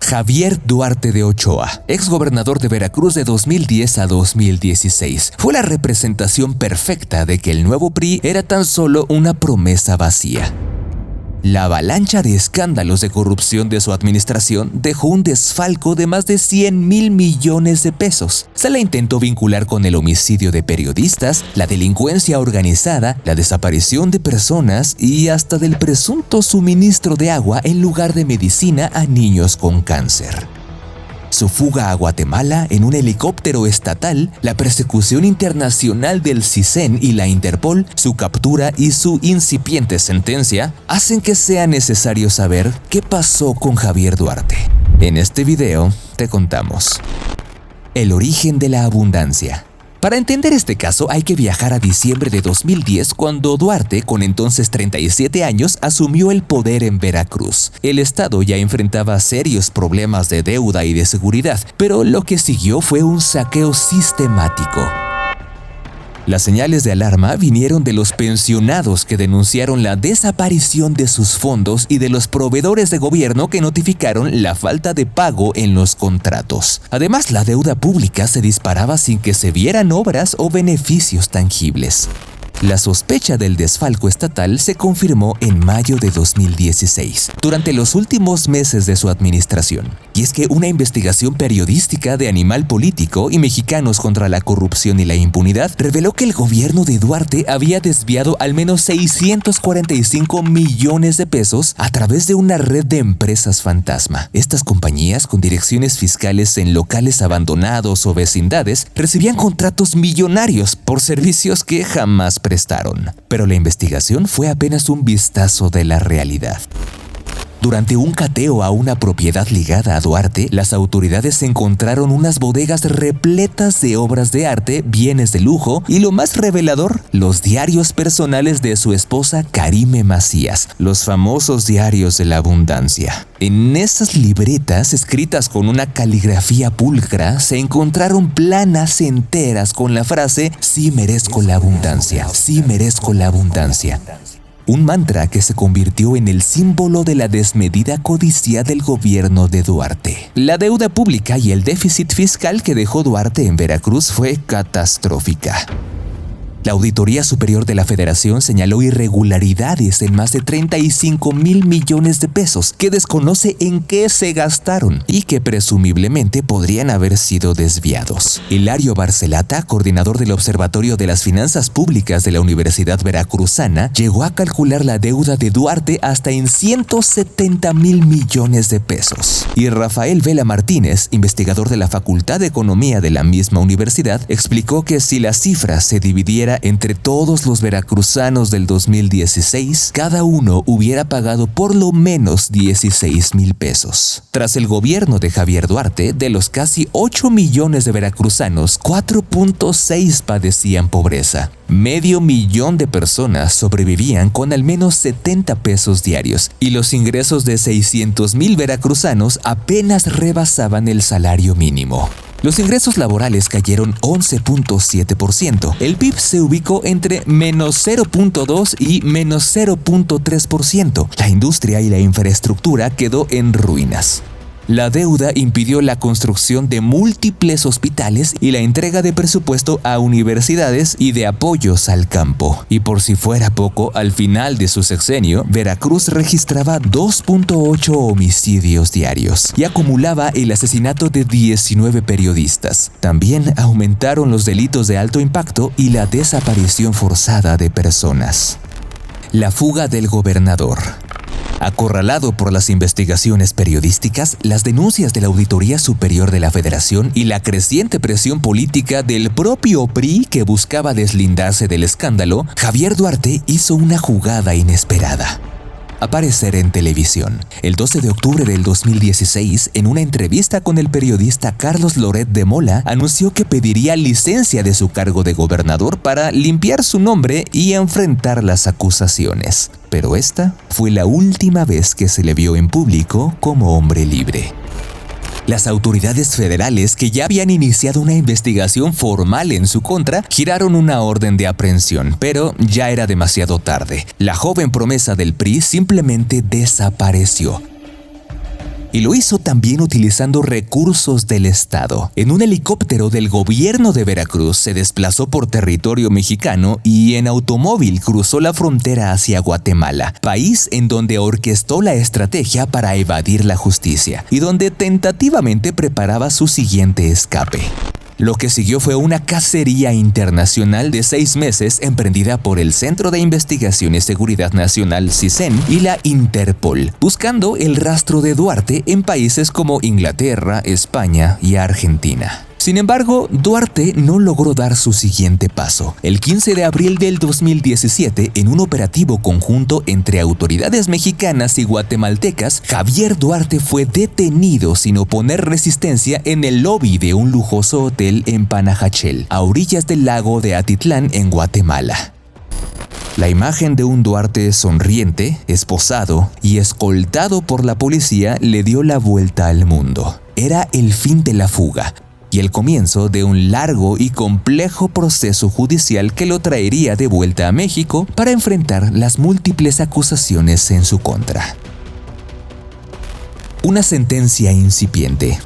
Javier Duarte de Ochoa, exgobernador de Veracruz de 2010 a 2016, fue la representación perfecta de que el nuevo PRI era tan solo una promesa vacía. La avalancha de escándalos de corrupción de su administración dejó un desfalco de más de 100,000 millones de pesos. Se la intentó vincular con el homicidio de periodistas, la delincuencia organizada, la desaparición de personas y hasta del presunto suministro de agua en lugar de medicina a niños con cáncer. Su fuga a Guatemala en un helicóptero estatal, la persecución internacional del CISEN y la Interpol, su captura y su incipiente sentencia hacen que sea necesario saber qué pasó con Javier Duarte. En este video te contamos el origen de la abundancia. Para entender este caso hay que viajar a diciembre de 2010 cuando Duarte, con entonces 37 años, asumió el poder en Veracruz. El estado ya enfrentaba serios problemas de deuda y de seguridad, pero lo que siguió fue un saqueo sistemático. Las señales de alarma vinieron de los pensionados que denunciaron la desaparición de sus fondos y de los proveedores de gobierno que notificaron la falta de pago en los contratos. Además, la deuda pública se disparaba sin que se vieran obras o beneficios tangibles. La sospecha del desfalco estatal se confirmó en mayo de 2016, durante los últimos meses de su administración. Y es que una investigación periodística de Animal Político y Mexicanos contra la Corrupción y la Impunidad reveló que el gobierno de Duarte había desviado al menos 645 millones de pesos a través de una red de empresas fantasma. Estas compañías, con direcciones fiscales en locales abandonados o vecindades, recibían contratos millonarios por servicios que jamás prestaron. Pero la investigación fue apenas un vistazo de la realidad. Durante un cateo a una propiedad ligada a Duarte, las autoridades encontraron unas bodegas repletas de obras de arte, bienes de lujo y, lo más revelador, los diarios personales de su esposa Karime Macías, los famosos diarios de la abundancia. En esas libretas, escritas con una caligrafía pulcra, se encontraron planas enteras con la frase «Sí merezco la abundancia, sí merezco la abundancia». Un mantra que se convirtió en el símbolo de la desmedida codicia del gobierno de Duarte. La deuda pública y el déficit fiscal que dejó Duarte en Veracruz fue catastrófica. La Auditoría Superior de la Federación señaló irregularidades en más de 35,000 millones de pesos que desconoce en qué se gastaron y que presumiblemente podrían haber sido desviados. Hilario Barcelata, coordinador del Observatorio de las Finanzas Públicas de la Universidad Veracruzana, llegó a calcular la deuda de Duarte hasta en 170,000 millones de pesos. Y Rafael Vela Martínez, investigador de la Facultad de Economía de la misma universidad, explicó que si la cifra se dividiera entre todos los veracruzanos del 2016, cada uno hubiera pagado por lo menos 16,000 pesos. Tras el gobierno de Javier Duarte, de los casi 8 millones de veracruzanos, 4.6 padecían pobreza. 500,000 de personas sobrevivían con al menos 70 pesos diarios y los ingresos de 600,000 veracruzanos apenas rebasaban el salario mínimo. Los ingresos laborales cayeron 11.7%. El PIB se ubicó entre menos 0.2 y menos 0.3%. La industria y la infraestructura quedó en ruinas. La deuda impidió la construcción de múltiples hospitales y la entrega de presupuesto a universidades y de apoyos al campo. Y por si fuera poco, al final de su sexenio, Veracruz registraba 2.8 homicidios diarios y acumulaba el asesinato de 19 periodistas. También aumentaron los delitos de alto impacto y la desaparición forzada de personas. La fuga del gobernador. Acorralado por las investigaciones periodísticas, las denuncias de la Auditoría Superior de la Federación y la creciente presión política del propio PRI que buscaba deslindarse del escándalo, Javier Duarte hizo una jugada inesperada: aparecer en televisión. El 12 de octubre del 2016, en una entrevista con el periodista Carlos Loret de Mola, anunció que pediría licencia de su cargo de gobernador para limpiar su nombre y enfrentar las acusaciones. Pero esta fue la última vez que se le vio en público como hombre libre. Las autoridades federales, que ya habían iniciado una investigación formal en su contra, giraron una orden de aprehensión, pero ya era demasiado tarde. La joven promesa del PRI simplemente desapareció. Y lo hizo también utilizando recursos del Estado. En un helicóptero del gobierno de Veracruz se desplazó por territorio mexicano y en automóvil cruzó la frontera hacia Guatemala, país en donde orquestó la estrategia para evadir la justicia y donde tentativamente preparaba su siguiente escape. Lo que siguió fue una cacería internacional de 6 meses emprendida por el Centro de Investigación y Seguridad Nacional CISEN y la Interpol, buscando el rastro de Duarte en países como Inglaterra, España y Argentina. Sin embargo, Duarte no logró dar su siguiente paso. El 15 de abril del 2017, en un operativo conjunto entre autoridades mexicanas y guatemaltecas, Javier Duarte fue detenido sin oponer resistencia en el lobby de un lujoso hotel en Panajachel, a orillas del lago de Atitlán, en Guatemala. La imagen de un Duarte sonriente, esposado y escoltado por la policía le dio la vuelta al mundo. Era el fin de la fuga y el comienzo de un largo y complejo proceso judicial que lo traería de vuelta a México para enfrentar las múltiples acusaciones en su contra. Una sentencia incipiente.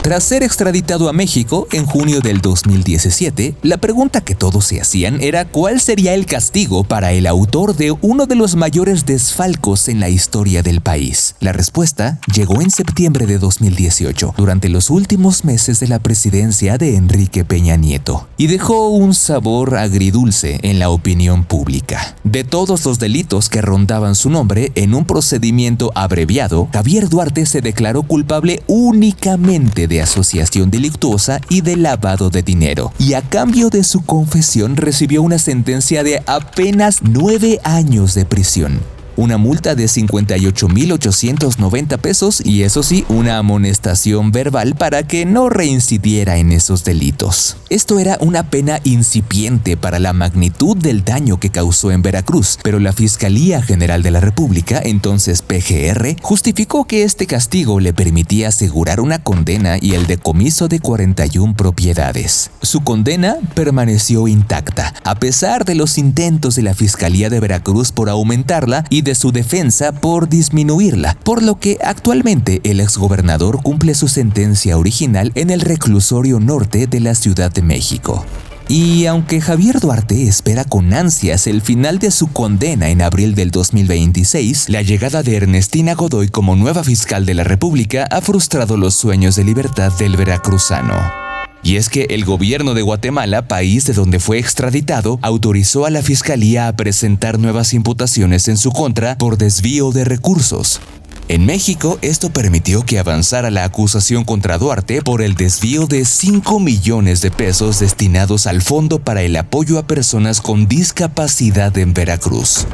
Tras ser extraditado a México en junio del 2017, la pregunta que todos se hacían era cuál sería el castigo para el autor de uno de los mayores desfalcos en la historia del país. La respuesta llegó en septiembre de 2018, durante los últimos meses de la presidencia de Enrique Peña Nieto, y dejó un sabor agridulce en la opinión pública. De todos los delitos que rondaban su nombre en un procedimiento abreviado, Javier Duarte se declaró culpable únicamente de asociación delictuosa y de lavado de dinero, y a cambio de su confesión recibió una sentencia de apenas 9 años de prisión, una multa de 58,890 pesos y, eso sí, una amonestación verbal para que no reincidiera en esos delitos. Esto era una pena incipiente para la magnitud del daño que causó en Veracruz, pero la Fiscalía General de la República, entonces PGR, justificó que este castigo le permitía asegurar una condena y el decomiso de 41 propiedades. Su condena permaneció intacta, a pesar de los intentos de la Fiscalía de Veracruz por aumentarla y de su defensa por disminuirla, por lo que actualmente el exgobernador cumple su sentencia original en el reclusorio norte de la Ciudad de México. Y aunque Javier Duarte espera con ansias el final de su condena en abril del 2026, la llegada de Ernestina Godoy como nueva fiscal de la República ha frustrado los sueños de libertad del veracruzano. Y es que el gobierno de Guatemala, país de donde fue extraditado, autorizó a la fiscalía a presentar nuevas imputaciones en su contra por desvío de recursos. En México, esto permitió que avanzara la acusación contra Duarte por el desvío de 5 millones de pesos destinados al Fondo para el Apoyo a Personas con Discapacidad en Veracruz.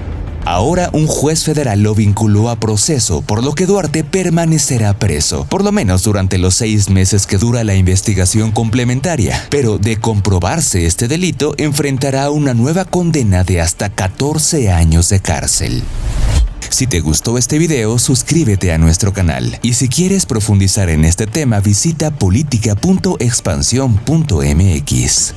Ahora un juez federal lo vinculó a proceso, por lo que Duarte permanecerá preso, por lo menos durante los 6 meses que dura la investigación complementaria. Pero de comprobarse este delito, enfrentará una nueva condena de hasta 14 años de cárcel. Si te gustó este video, suscríbete a nuestro canal. Y si quieres profundizar en este tema, visita politica.expansión.mx.